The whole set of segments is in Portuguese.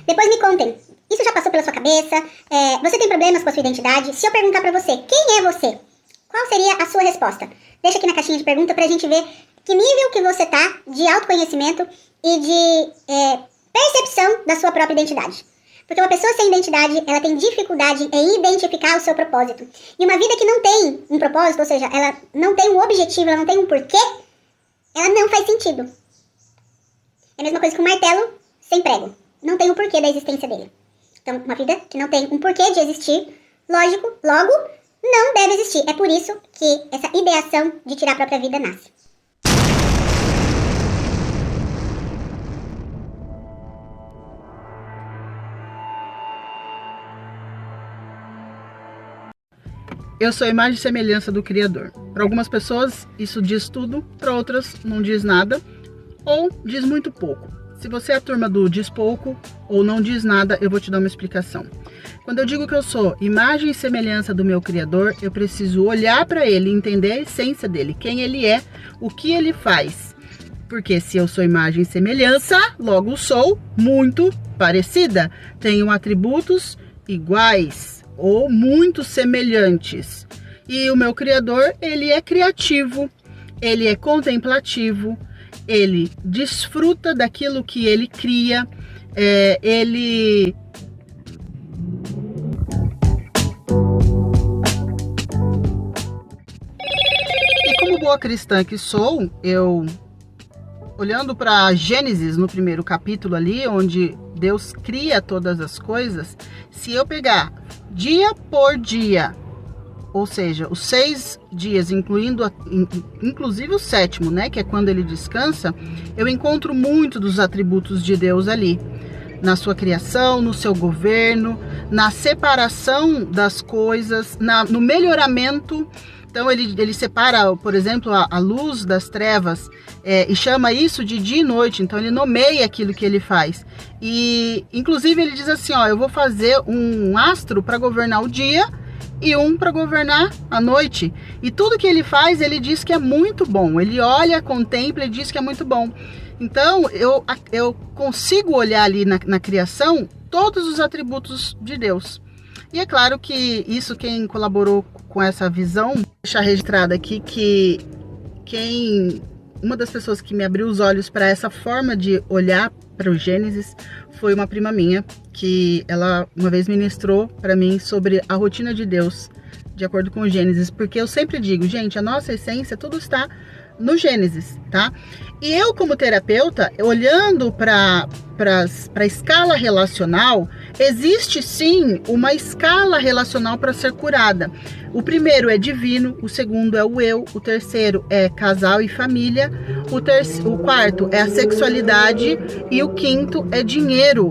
Depois me contem, isso já passou pela sua cabeça? Você tem problemas com a sua identidade? Se eu perguntar pra você, quem é você? Qual seria a sua resposta? Deixa aqui na caixinha de pergunta pra gente ver que nível que você tá de autoconhecimento e de percepção da sua própria identidade. Porque uma pessoa sem identidade, ela tem dificuldade em identificar o seu propósito. E uma vida que não tem um propósito, ou seja, ela não tem um objetivo, ela não tem um porquê, ela não faz sentido. É a mesma coisa que um martelo sem prego. Não tem o porquê da existência dele. Então, uma vida que não tem um porquê de existir, lógico, logo, não deve existir. É por isso que essa ideação de tirar a própria vida nasce. Eu sou a imagem e semelhança do Criador. Para algumas pessoas isso diz tudo, para outras não diz nada ou diz muito pouco. Se você é a turma do diz pouco ou não diz nada, eu vou te dar uma explicação. Quando eu digo que eu sou imagem e semelhança do meu Criador, eu preciso olhar para ele e entender a essência dele, quem ele é, o que ele faz. Porque se eu sou imagem e semelhança, logo sou muito parecida. Tenho atributos iguais ou muito semelhantes. E o meu Criador, ele é criativo, ele é contemplativo, ele desfruta daquilo que ele cria, ele... E como boa cristã que sou, eu, olhando para Gênesis, no primeiro capítulo ali, onde Deus cria todas as coisas, se eu pegar dia por dia, ou seja, os 6 dias, inclusive o 7º, né, que é quando ele descansa, eu encontro muito dos atributos de Deus ali, na sua criação, no seu governo, na separação das coisas, no melhoramento. Então ele separa, por exemplo, a luz das trevas e chama isso de dia e noite. Então ele nomeia aquilo que ele faz. E inclusive ele diz assim, ó, eu vou fazer um astro para governar o dia e um para governar a noite. E tudo que ele faz, ele diz que é muito bom. Ele olha, contempla e diz que é muito bom. Então eu consigo olhar ali na criação todos os atributos de Deus. E é claro que isso, quem colaborou com essa visão, deixar registrado aqui que uma das pessoas que me abriu os olhos para essa forma de olhar para o Gênesis foi uma prima minha, que ela uma vez ministrou para mim sobre a rotina de Deus, de acordo com o Gênesis, porque eu sempre digo, gente, a nossa essência, tudo está no Gênesis, tá? E eu, como terapeuta, olhando para a escala relacional, existe sim uma escala relacional para ser curada. O primeiro é divino, o segundo é o eu, o terceiro é casal e família, o quarto é a sexualidade e o quinto é dinheiro.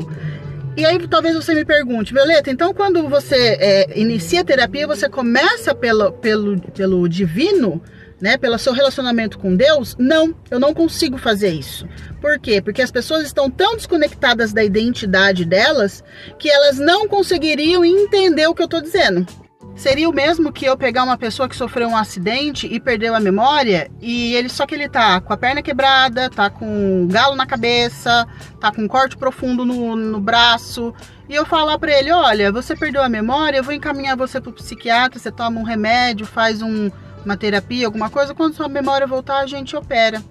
E aí talvez você me pergunte, Violeta, então quando você inicia a terapia, você começa pelo divino, né, pelo seu relacionamento com Deus? Não, eu não consigo fazer isso. Por quê? Porque as pessoas estão tão desconectadas da identidade delas que elas não conseguiriam entender o que eu estou dizendo. Seria o mesmo que eu pegar uma pessoa que sofreu um acidente e perdeu a memória e só que ele tá com a perna quebrada, tá com um galo na cabeça, tá com um corte profundo no braço, e eu falar para ele, olha, você perdeu a memória, eu vou encaminhar você pro psiquiatra, você toma um remédio, faz uma terapia, alguma coisa, quando sua memória voltar, a gente opera.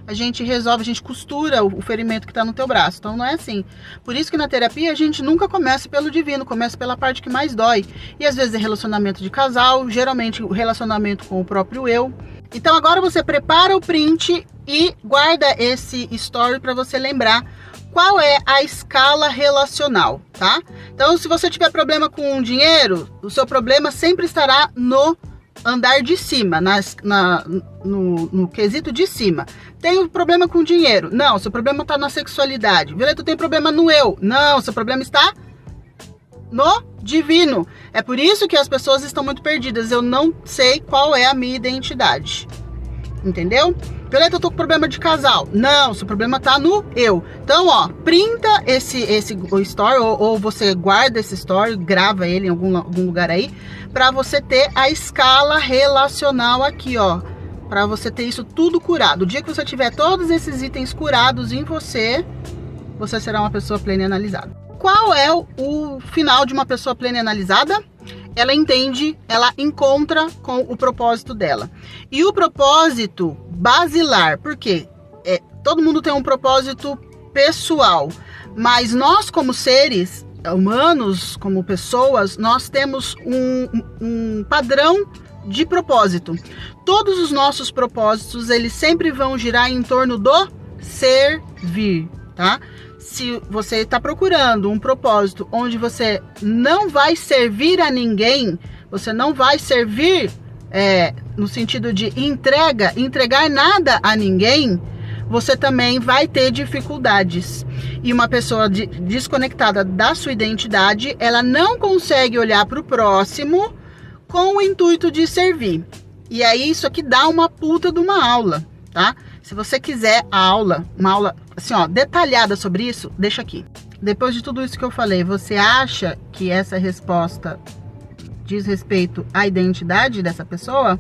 A gente resolve, a gente costura o ferimento que está no teu braço. Então não é assim. Por isso que na terapia a gente nunca começa pelo divino, começa pela parte que mais dói. E às vezes é relacionamento de casal, geralmente o relacionamento com o próprio eu. Então agora você prepara o print e guarda esse story para você lembrar qual é a escala relacional, tá? Então se você tiver problema com dinheiro, o seu problema sempre estará no andar de cima, no quesito de cima. Tem um problema com dinheiro? Não, seu problema está na sexualidade. Violeta, tem problema no eu? Não, seu problema está no divino. É por isso que as pessoas estão muito perdidas. Eu não sei qual é a minha identidade. Entendeu? Violeta, eu tô com problema de casal. Não, seu problema tá no eu. Então, ó, printa esse story ou você guarda esse story, grava ele em algum lugar aí, pra você ter a escala relacional aqui, ó. Pra você ter isso tudo curado. O dia que você tiver todos esses itens curados em você, você será uma pessoa plena e analisada. qual é o final de uma pessoa plena e analisada? Ela entende, ela encontra com o propósito dela. E o propósito basilar, por quê? Todo mundo tem um propósito pessoal, mas nós como seres humanos, como pessoas, nós temos um padrão de propósito. Todos os nossos propósitos, eles sempre vão girar em torno do servir, tá? Se você está procurando um propósito onde você não vai servir a ninguém, você não vai servir no sentido de entregar nada a ninguém, você também vai ter dificuldades. E uma pessoa desconectada da sua identidade, ela não consegue olhar para o próximo com o intuito de servir. E aí isso aqui dá uma puta de uma aula, tá? Se você quiser uma aula assim, ó, detalhada sobre isso, deixa aqui. Depois de tudo isso que eu falei, você acha que essa resposta diz respeito à identidade dessa pessoa?